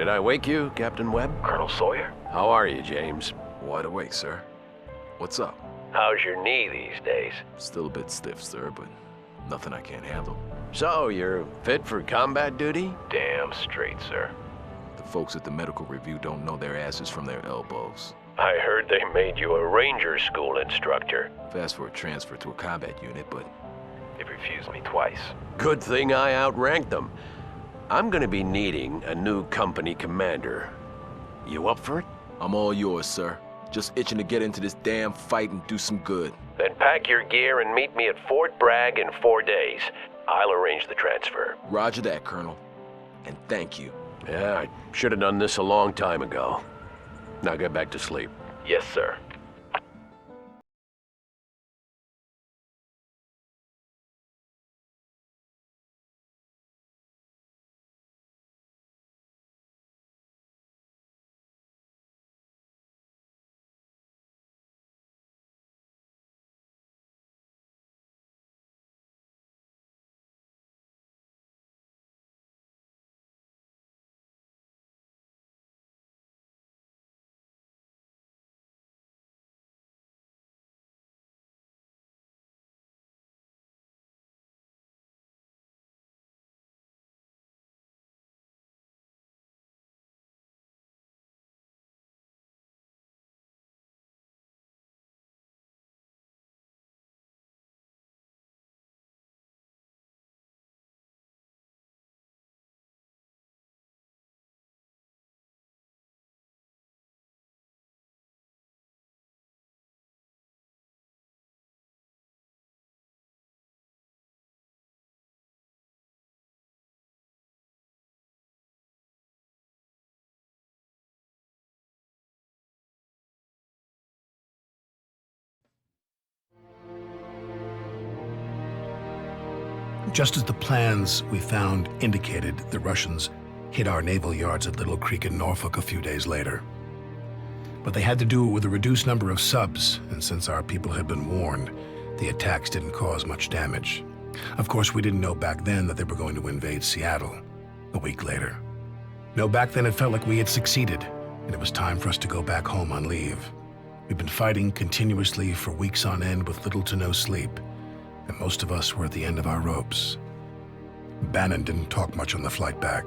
Did I wake you, Captain Webb? Colonel Sawyer? How are you, James? Wide awake, sir. What's up? How's your knee these days? Still a bit stiff, sir, but nothing I can't handle. So, you're fit for combat duty? Damn straight, sir. The folks at the medical review don't know their asses from their elbows. I heard they made you a ranger school instructor. I've asked for a transfer to a combat unit, but They've refused me twice. Good thing I outranked them. I'm gonna be needing a new company commander. You up for it? I'm all yours, sir. Just itching to get into this damn fight and do some good. Then pack your gear and meet me at Fort Bragg in 4 days. I'll arrange the transfer. Roger that, Colonel. And thank you. Yeah, I should have done this a long time ago. Now get back to sleep. Yes, sir. Just as the plans we found indicated, the Russians hit our naval yards at Little Creek in Norfolk a few days later. But they had to do it with a reduced number of subs, and since our people had been warned, the attacks didn't cause much damage. Of course, we didn't know back then that they were going to invade Seattle a week later. No, back then it felt like we had succeeded, and it was time for us to go back home on leave. We'd been fighting continuously for weeks on end with little to no sleep, and most of us were at the end of our ropes. Bannon didn't talk much on the flight back.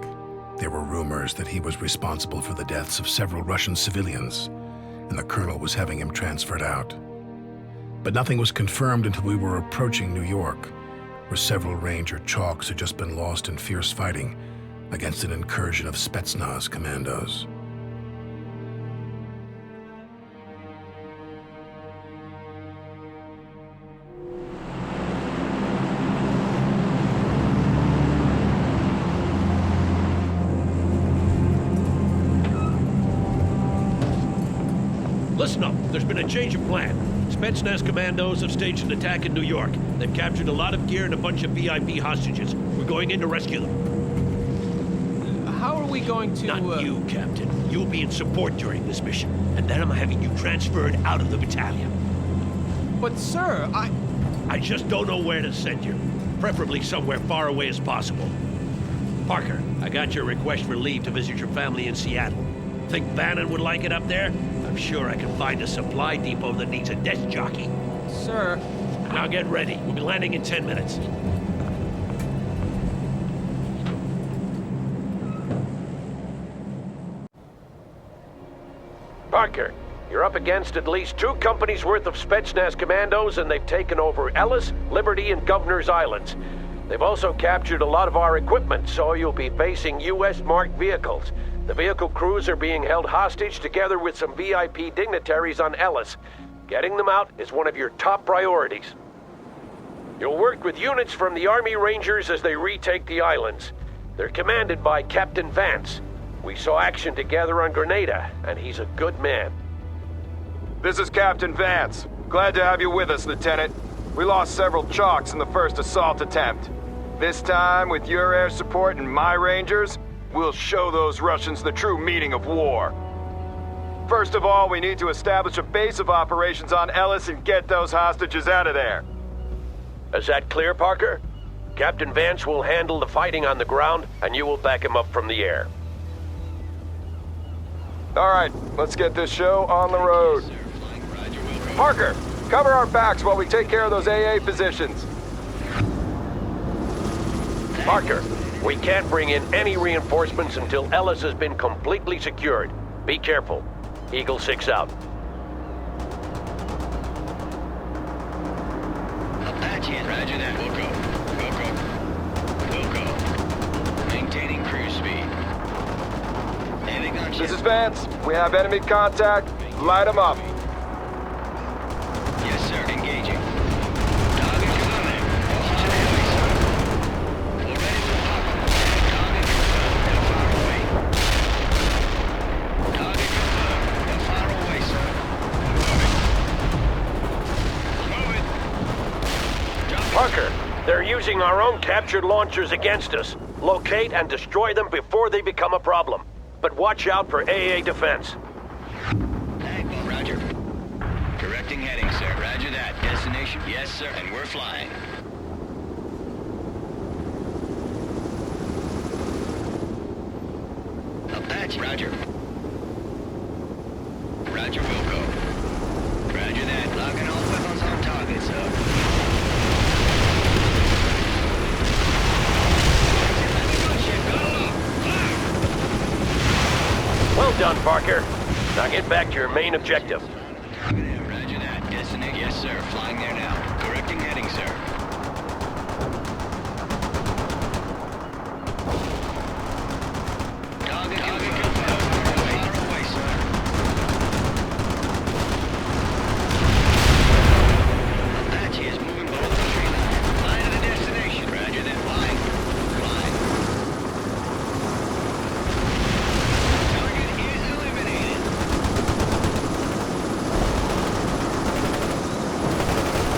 There were rumors that he was responsible for the deaths of several Russian civilians, and the colonel was having him transferred out. But nothing was confirmed until we were approaching New York, where several Ranger chalks had just been lost in fierce fighting against an incursion of Spetsnaz commandos. Listen up, there's been a change of plan. Spetsnaz commandos have staged an attack in New York. They've captured a lot of gear and a bunch of VIP hostages. We're going in to rescue them. How are we going to... Not you, Captain. You'll be in support during this mission, and then I'm having you transferred out of the battalion. But sir, I just don't know where to send you. Preferably somewhere far away as possible. Parker, I got your request for leave to visit your family in Seattle. Think Bannon would like it up there? I'm sure I can find a supply depot that needs a desk jockey. Sir... Now get ready. We'll be landing in 10 minutes. Parker, you're up against at least 2 companies worth of Spetsnaz commandos, and they've taken over Ellis, Liberty, and Governor's Islands. They've also captured a lot of our equipment, so you'll be facing U.S.-marked vehicles. The vehicle crews are being held hostage together with some VIP dignitaries on Ellis. Getting them out is one of your top priorities. You'll work with units from the Army Rangers as they retake the islands. They're commanded by Captain Vance. We saw action together on Grenada, and he's a good man. This is Captain Vance. Glad to have you with us, Lieutenant. We lost several chalks in the first assault attempt. This time, with your air support and my Rangers, we'll show those Russians the true meaning of war. First of all, we need to establish a base of operations on Ellis and get those hostages out of there. Is that clear, Parker? Captain Vance will handle the fighting on the ground, and you will back him up from the air. All right, let's get this show on the road. Parker, cover our backs while we take care of those AA positions. Parker, we can't bring in any reinforcements until Ellis has been completely secured. Be careful. Eagle 6 out. Apache, roger that. Wilco. Maintaining cruise speed. Heavy gunship. This is Vance. We have enemy contact. Light them up. Yes, sir. Engaging. Target confirmed. Officer heavy, sir. Already with pop-up. Target confirmed. They're far away. Target confirmed. They're far away, sir. Move it. Drop it. Parker, they're using our own captured launchers against us. Locate and destroy them before they become a problem. But watch out for AA defense. Well, roger. Correcting heading, sir. Roger that. Destination? Yes, sir. And we're flying. Apache. Roger. Roger, Wilco. Roger that. Locking all weapons on target, sir. Well done, Parker. Now get back to your main objective. Roger that. Destination? Yes, sir. Flying there now. Correcting heading, sir. Target confirmed. Far away, sir. Apache is moving below the tree line. Line to the destination. Roger that. Flying. Flying. Target is eliminated.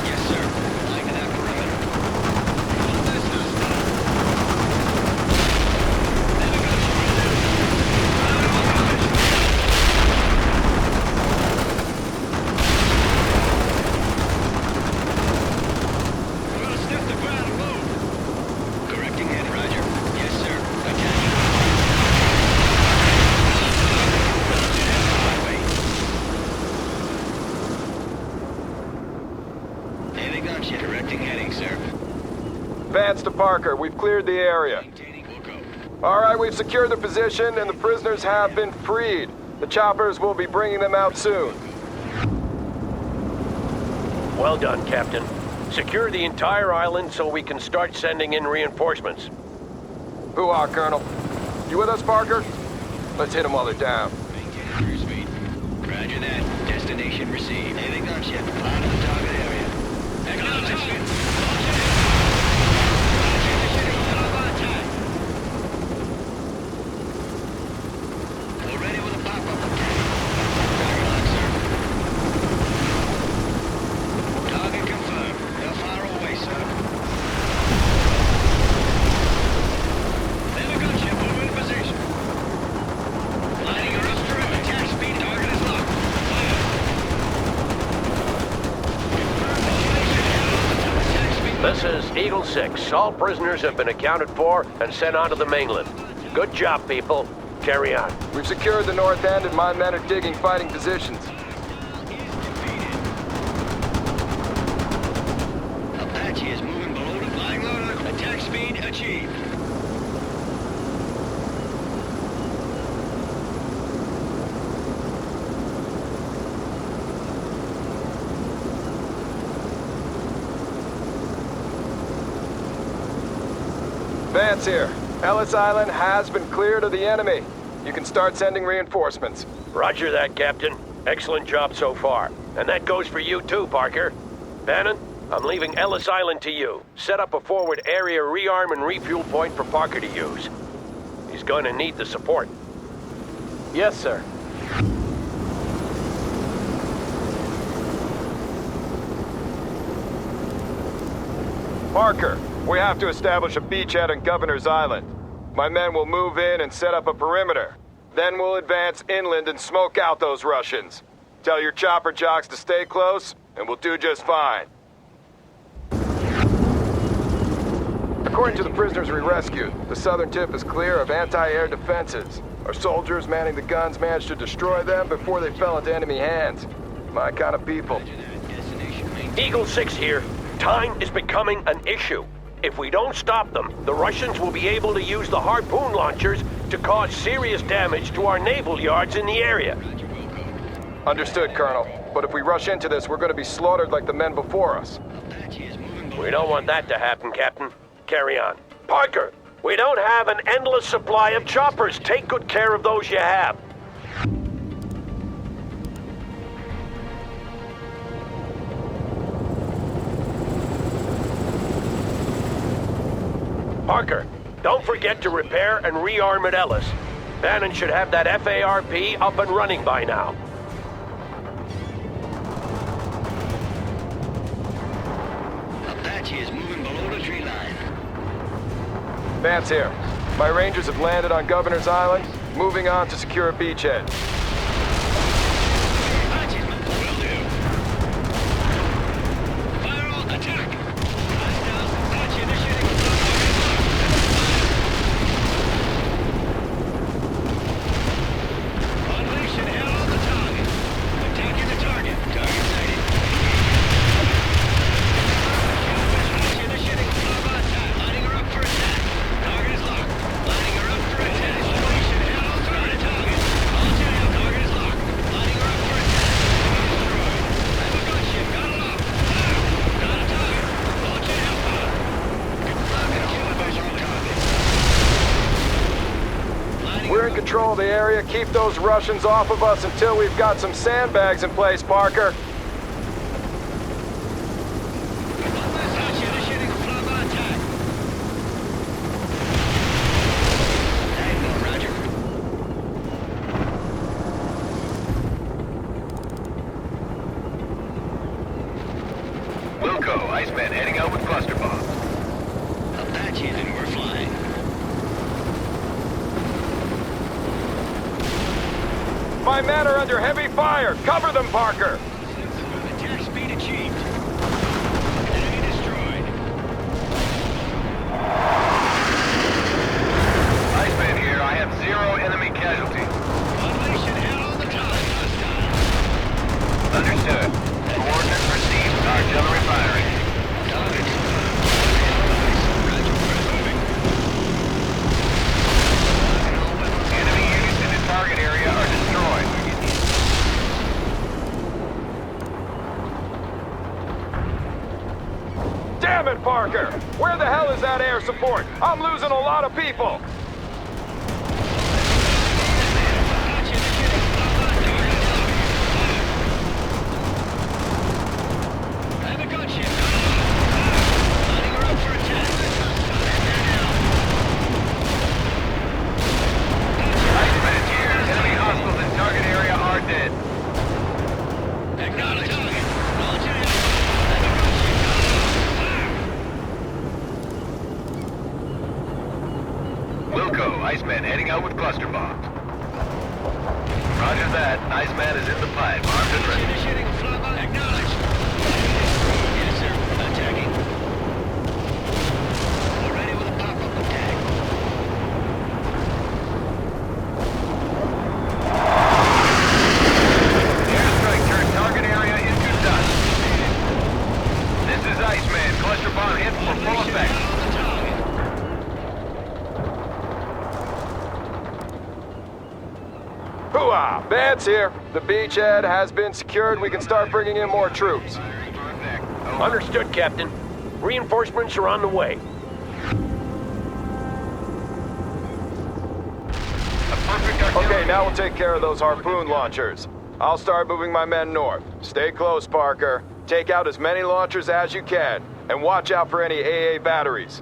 Yes, sir. Flying to that perimeter. All business. We're gonna sniff the ground and move. Correcting head, Roger. Yes, sir. Attack. Heavy gunship. Correcting heading, sir. Vance to Parker. We've cleared the area. Maintaining Wilco. All right, we've secured the position, and the prisoners have been freed. The choppers will be bringing them out soon. Well done, Captain. Secure the entire island so we can start sending in reinforcements. Hoo-ah, Colonel. You with us, Parker? Let's hit them while they're down. Maintaining cruise speed. Roger that. Destination received. Heavy gunship. Fly to the target area. Acknowledgement. We're ready with a pop-up attack. Target lock, sir. Target confirmed. They're far away, sir. Heavy gunship. Move in position. Lining her up through. Attack speed. Target is locked. Fire. Attack speed. This is Eagle 6. All prisoners have been accounted for and sent onto the mainland. Good job, people. Carry on. We've secured the north end, and my men are digging fighting positions. Apache is moving below the flying loader. Attack speed achieved. Vance here. Ellis Island has been cleared of the enemy. You can start sending reinforcements. Roger that, Captain. Excellent job so far. And that goes for you too, Parker. Bannon, I'm leaving Ellis Island to you. Set up a forward area rearm and refuel point for Parker to use. He's going to need the support. Yes, sir. Parker, we have to establish a beachhead on Governor's Island. My men will move in and set up a perimeter. Then we'll advance inland and smoke out those Russians. Tell your chopper jocks to stay close, and we'll do just fine. According to the prisoners we rescued, the southern tip is clear of anti-air defenses. Our soldiers manning the guns managed to destroy them before they fell into enemy hands. My kind of people. Eagle 6 here. Time is becoming an issue. If we don't stop them, the Russians will be able to use the harpoon launchers to cause serious damage to our naval yards in the area. Understood, Colonel. But if we rush into this, we're going to be slaughtered like the men before us. We don't want that to happen, Captain. Carry on. Parker, we don't have an endless supply of choppers. Take good care of those you have. Parker, don't forget to repair and rearm at Ellis. Bannon should have that FARP up and running by now. Apache is moving below the tree line. Vance here. My Rangers have landed on Governor's Island, moving on to secure a beachhead. Apache's will do. Fire all, attack! Hostile, Apache initiating unleash and hell on the target. Attacking the target. Target sighted. Apache initiating flyby attack. Lining her up for attack. Target is locked. Lining her up for attack. Unleash and hell on the target. All tail. Target is locked. Lining her up for attack. Destroyed. I have a gunship. Got it off. Fire. Got a target. Launch and hellfire. Confirmed and kill fish on target. We're in control of the area. Keep those Russians off of us until we've got some sandbags in place, Parker. Apache initiating a flyby attack. Tango, roger. Wilco, Iceman heading out with cluster bombs. Apache and we're flying. My men are under heavy fire. Cover them, Parker. Attack speed achieved. Enemy destroyed. Iceman here, I have 0 enemy casualties. Unleash and hell on the target. Hostile. Understood. Coordinates received. Artillery firing. Target. Roger, we're moving. Enemy units in the target area are destroyed. Damn it, Parker! Where the hell is that air support? I'm losing a lot of people. Apache initiating flyby target. I have a gunship. Lining her up for attack. Iceman here. Enemy hostiles in target area are dead. Acknowledge target. Launch and Wilco, Iceman heading out with cluster bombs. Roger that. Iceman is in the pipe. Armed and ready. initiating flyby. Acknowledge. Yes, sir. Attacking. We're ready with a pop-up attack. Airstrike turned target area into dust. This is Iceman. Cluster bomb hit for full effect. On the target. Hooah! Vance here. The beachhead has been secured. We can start bringing in more troops. Understood, Captain. Reinforcements are on the way. Okay, now we'll take care of those harpoon launchers. I'll start moving my men north. Stay close, Parker. Take out as many launchers as you can, and watch out for any AA batteries.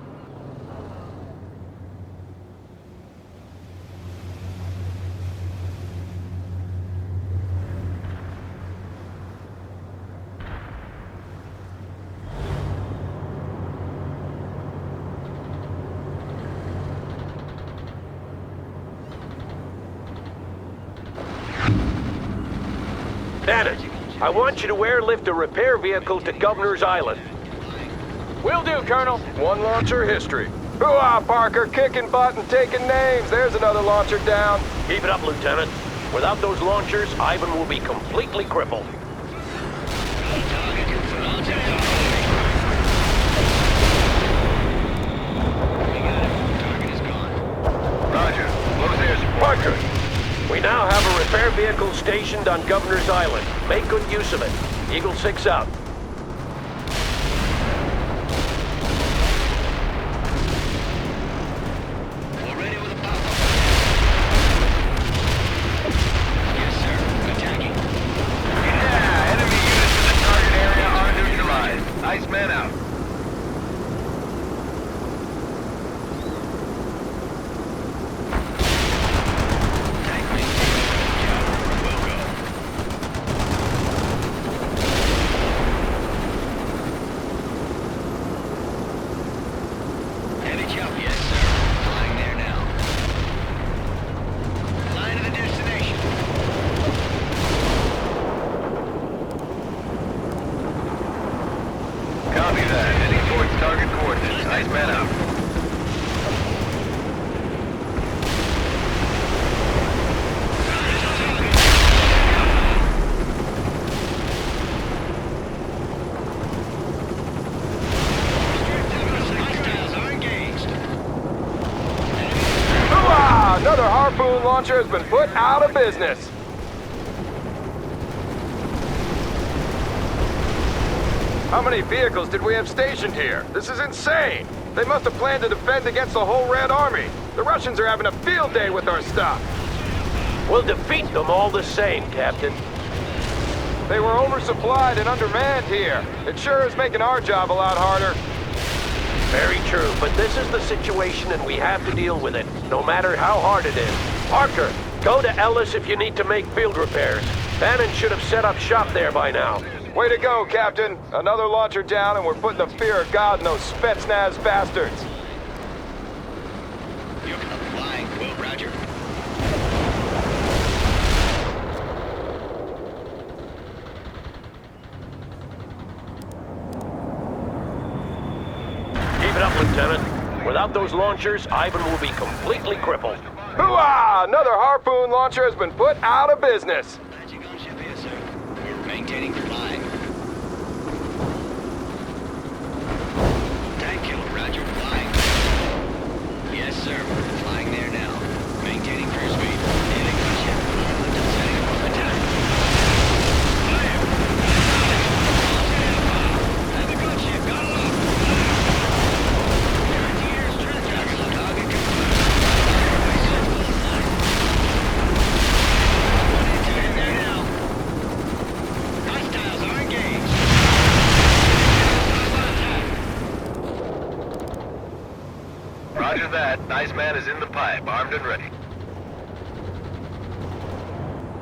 Bannon, I want you to airlift a repair vehicle to Governor's Island. Will do, Colonel. One launcher history. Hoo-ah, Parker, kicking butt and taking names. There's another launcher down. Keep it up, Lieutenant. Without those launchers, Ivan will be completely crippled. Roger. Close air support. Parker, we now have a repair vehicle stationed on Governor's Island. Make good use of it. Eagle 6 out. We're ready with a pop-up. Yes, sir. Attacking. Yeah, enemy units in the target area are neutralized. Iceman out. Tank maintained. Will go. Heavy chop, yes, sir. Flying there now. Flying to the destination. Copy that. Heading towards target coordinates. Iceman out. Hostiles are engaged. Hoo-ah! Another harpoon launcher has been put out of business. How many vehicles did we have stationed here? This is insane. They must have planned to defend against the whole Red Army. The Russians are having a field day with our stuff. We'll defeat them all the same, Captain. They were oversupplied and undermanned here. It sure is making our job a lot harder. Very true, but this is the situation and we have to deal with it, no matter how hard it is. Parker, go to Ellis if you need to make field repairs. Bannon should have set up shop there by now. Way to go, Captain. Another launcher down and we're putting the fear of God in those Spetsnaz bastards. You're flying. Will, Roger. Keep it up, Lieutenant. Without those launchers, Ivan will be completely crippled. Hoo-ah! Another harpoon launcher has been put out of business. Magic gunship here, sir. We're maintaining flying. Tank killer, Roger. Flying. Yes, sir. Flying there now. Maintaining cruise speed. Hailing gunship. Setting up attack. Fire! Have the gunship. Got it up. Guaranteers trajectory. Target confirmed. There now. Hostiles are engaged. Roger that. Iceman is in the pipe, armed and ready.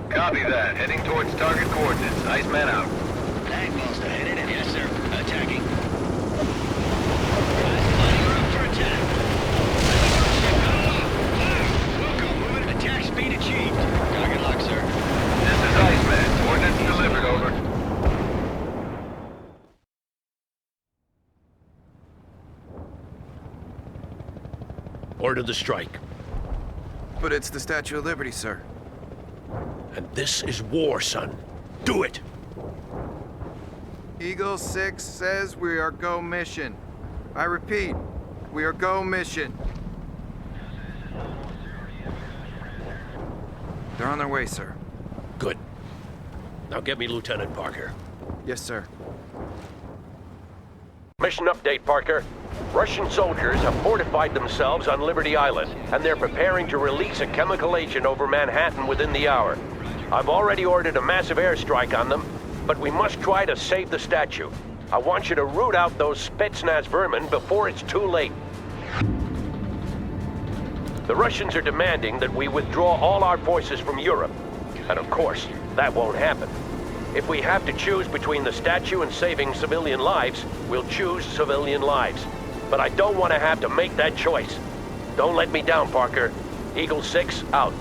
Copy that. Heading towards target coordinates. Iceman out. Tank buster headed in. Yes, sir. Attacking. Lining her up for attack. Welcome. Moving. Attack speed achieved. Target lock, sir. This is Iceman. Coordinates delivered, over. Order the strike. But it's the Statue of Liberty, sir. And this is war, son. Do it! Eagle 6 says we are go mission. I repeat, we are go mission. They're on their way, sir. Good. Now get me Lieutenant Parker. Yes, sir. Mission update, Parker. Russian soldiers have fortified themselves on Liberty Island, and they're preparing to release a chemical agent over Manhattan within the hour. I've already ordered a massive airstrike on them, but we must try to save the statue. I want you to root out those Spetsnaz vermin before it's too late. The Russians are demanding that we withdraw all our forces from Europe. And of course, that won't happen. If we have to choose between the statue and saving civilian lives, we'll choose civilian lives. But I don't want to have to make that choice. Don't let me down, Parker. Eagle 6, out.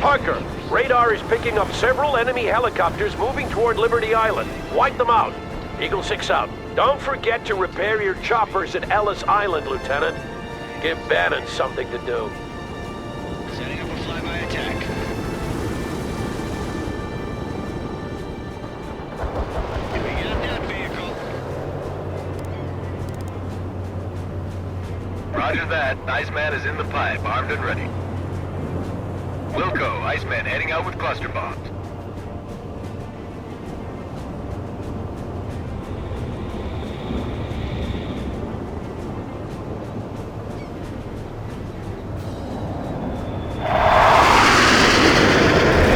Parker, radar is picking up several enemy helicopters moving toward Liberty Island. Wipe them out. Eagle 6 out. Don't forget to repair your choppers at Ellis Island, Lieutenant. Give Bannon something to do. Setting up a flyby attack. We got that vehicle. Roger that. Iceman is in the pipe, armed and ready. Wilco, Iceman heading out with cluster bombs.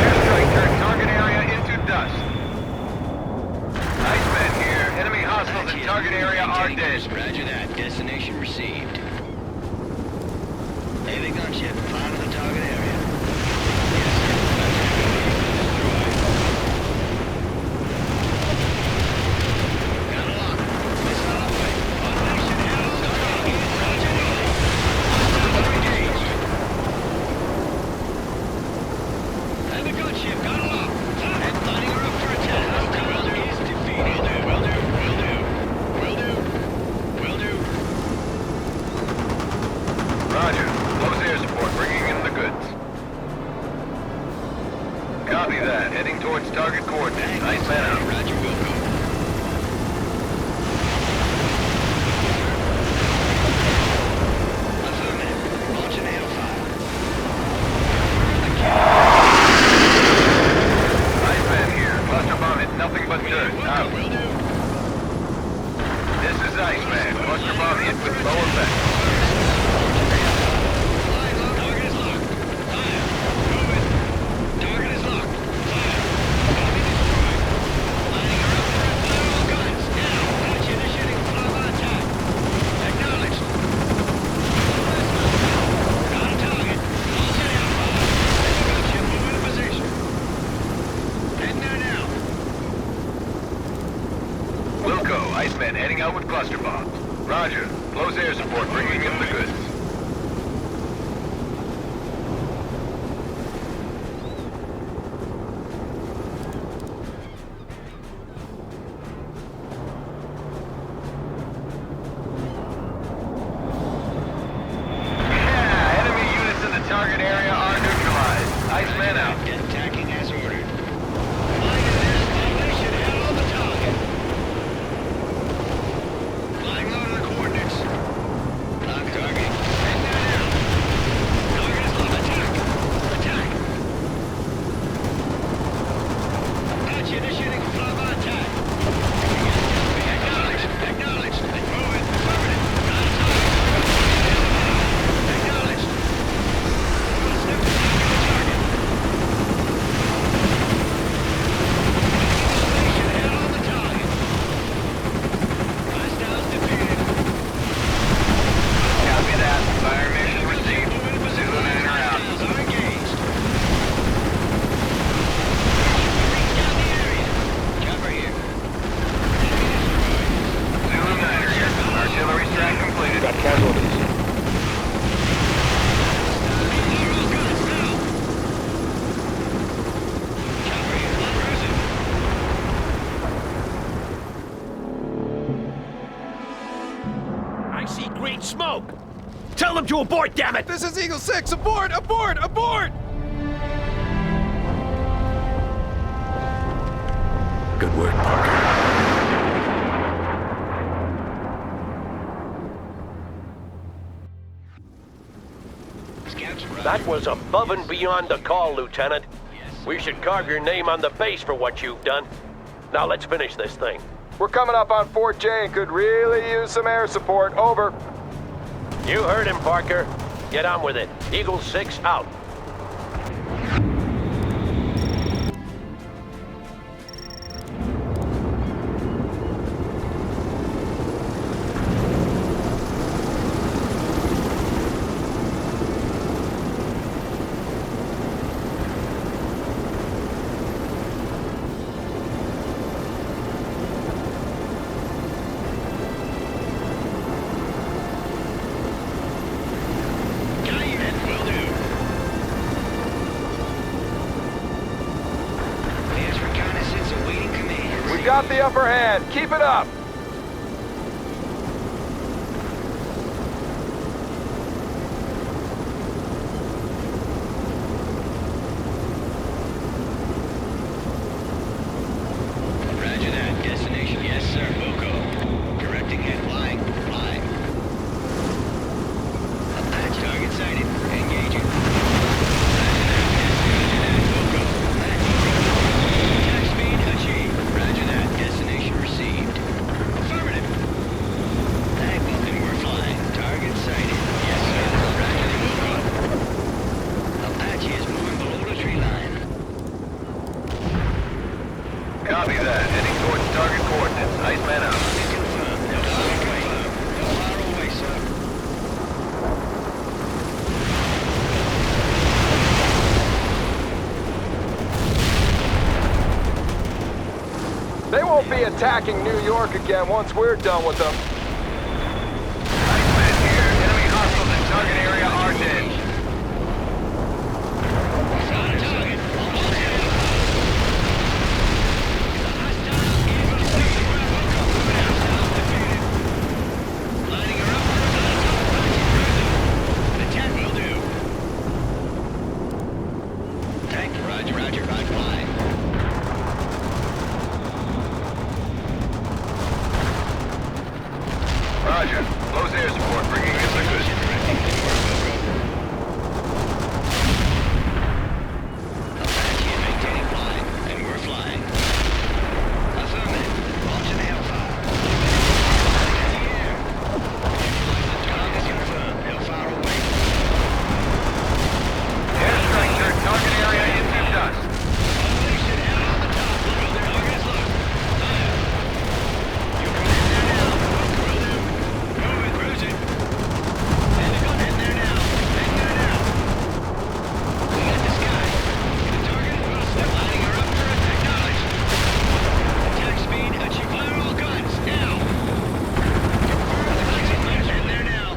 Airstrike turned target area into dust. Iceman here. Enemy hostiles in target area are dead. Roger that. Destination received. Heavy gunship, fly to the target area. Yes, sir. Got a lock. Missile on way. Automation hit all the target. Roger. Hostiles engaged. Heavy gunship, got a lock. And lining her up for attack. Hostiles is defeated. Will do. Roger. Close air support, bringing in the goods. Copy that. Heading towards target coordinates. Iceman out. Roger, Wilco. Affirmative. Launching hailfire. Iceman here. Cluster bomb hit nothing but dirt. Out. Will do. This is Iceman. Cluster bomb hit with low effect. Flying low. Target is locked. Fire. Moving. Target is locked. Fire. Copy destroyed. Lining her up for a fire all guns. Now. Launch initiating flyby attack. Acknowledged. Got a target. Launching hailfire. Heavy gunship moving to position. Heading there now. Wilco, Iceman heading out with cluster bombs. Roger. Close air support, bringing in the goods. Yeah, enemy units in the target area are neutralized. Iceman out. Attacking as ordered. Flying in this formation, head on the target. Flying low to the coordinates. Lock target. Heading there now. Target is locked. Attack! Attack! Patch initiating flyby attack. Acknowledged. Acknowledged. Moving. Affirmative. Got a target. Acknowledged. Step to target. Station head on the target. Hostiles defeated. Copy that. Fire mission received. Moving to position. Zulu 9 are out. Hostiles are engaged. Scout the area. Chopper here. Zulu 9 are here. Artillery strike completed. Got casualties. Lower all guns now. Chopper here. Cruising. I see green smoke! Tell them to abort, damn it! This is Eagle 6! Abort! Abort! Abort! Good work, Parker. Scouts Roger. That was above and beyond the call, Lieutenant. We should carve your name on the base for what you've done. Now let's finish this thing. We're coming up on Fort J and could really use some air support. Over. You heard him, Parker. Get on with it. Eagle 6 out. Got the upper hand. Keep it up. be attacking New York again once we're done with them. Iceman here. Enemy hostiles in target area Arden. Roger. Close air support, bringing in the goods. Maintaining flying, and we're flying. Affirmative. Launching Hellfire. In the air. Target's confirmed. Hellfire away. Airstrike turned target area into dust. Elevation out on the top. Target is locked. Fire. You can hit there now. Will do. Moving, cruising. Pentagon heading there now. Heading there now. We got the sky. The target is busted. Lining her up for attack. Acknowledged. Attack speed. Achieve fire all guns. Now. Confirm the exit plans. Heading there now.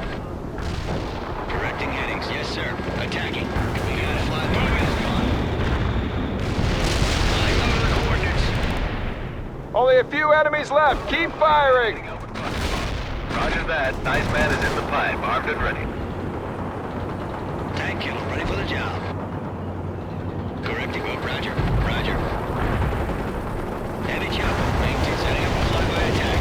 Correcting headings. Yes, sir. Attacking. We got it. Fly. Moving. Flying over the coordinates. Only a few enemies left. Keep firing. Roger that. Iceman is in the pipe, armed and ready. Tank killer, ready for the job. Correcting up, Roger. Roger. Heavy chopper, maintain setting up a flyby attack.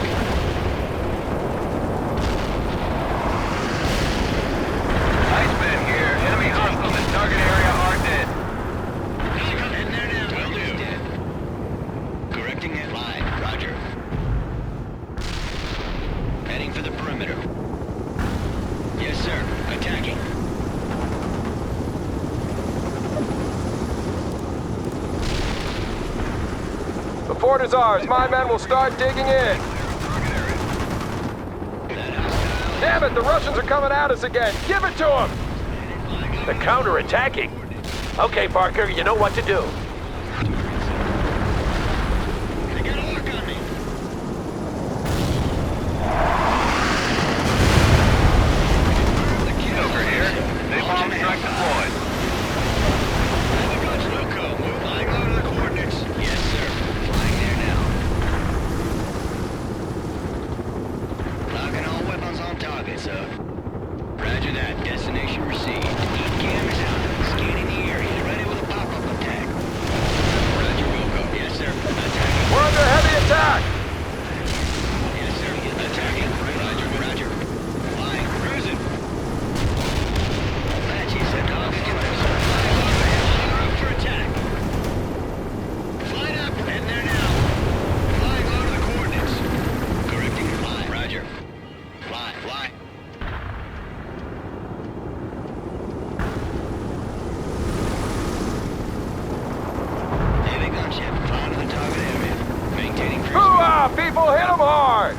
Iceman here. Enemy hostiles in target area Arden. Heading there now. Will do. Correcting it. Fly. Roger. Heading for the perimeter. Yes, sir. Attacking. The fort is ours. My men will start digging in. Damn it, the Russians are coming at us again. Give it to them. They're counterattacking. Okay, Parker, you know what to do. They got a lock on me. Over here. Napalm strike deployed. Pentagon's loco. Move flying low to the coordinates. Yes, sir. Flying there now. Locking all weapons on target, sir. Roger that. Destination received. ECAM is out. Scanning the area. Ready with a pop-up attack. Roger, Wilco. Yes, sir. Attacking. We're under heavy attack. Yes, sir. Attacking. Roger, roger. Flying. Cruising. Apache said target killers. Flying overhead. Flying up for attack. Flying up. Heading there now. Flying low to the coordinates. Correcting. Fly. Roger. Fly. Fly. Heavy gunship. Flying to the target area. Maintaining cruise. Hoo-ah! People, hit them hard.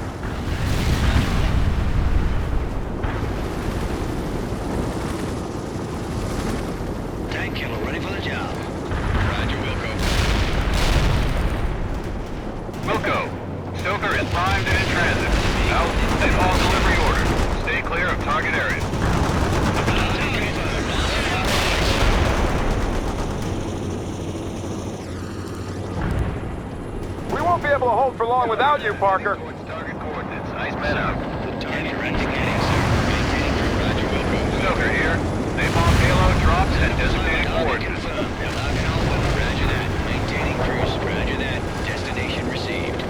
Tank killer ready for the job. Roger, Wilco. Wilco. Stoker is primed and in transit. Out and all delivery orders. Stay clear of target area. We won't be able to hold for long without you, Parker. Towards target coordinates. Iceman out. Target directing heading, sir. Maintaining crew. Roger, Wilco. Stoker here. Napalm payload drops at designated Target coordinates. confirmed. They're locking all weapons. Roger that. Maintaining cruise. Roger that. Destination received.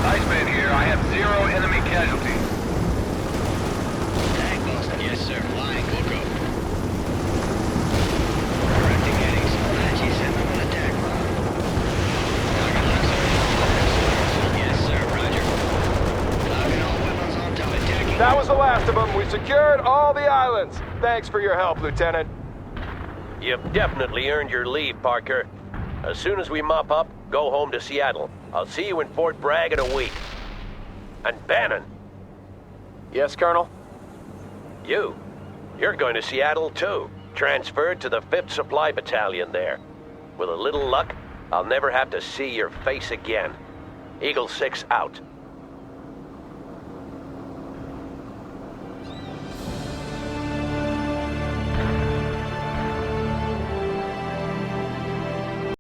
Iceman here. I have 0 enemy casualties. Tank busted. Yes, sir. Flying. Wilco. Correcting headings. Apache sent them an attack line. Target lock, sir. Yes, sir. Roger. Locking all weapons on top. Attacking. That was the last of them. We secured all the islands. Thanks for your help, Lieutenant. You've definitely earned your leave, Parker. As soon as we mop up, go home to Seattle. I'll see you in Fort Bragg in a week. And Bannon, Yes, Colonel? you're going to Seattle too. transferred to the 5th Supply Battalion there. With a little luck, I'll never have to see your face again. Eagle 6 out.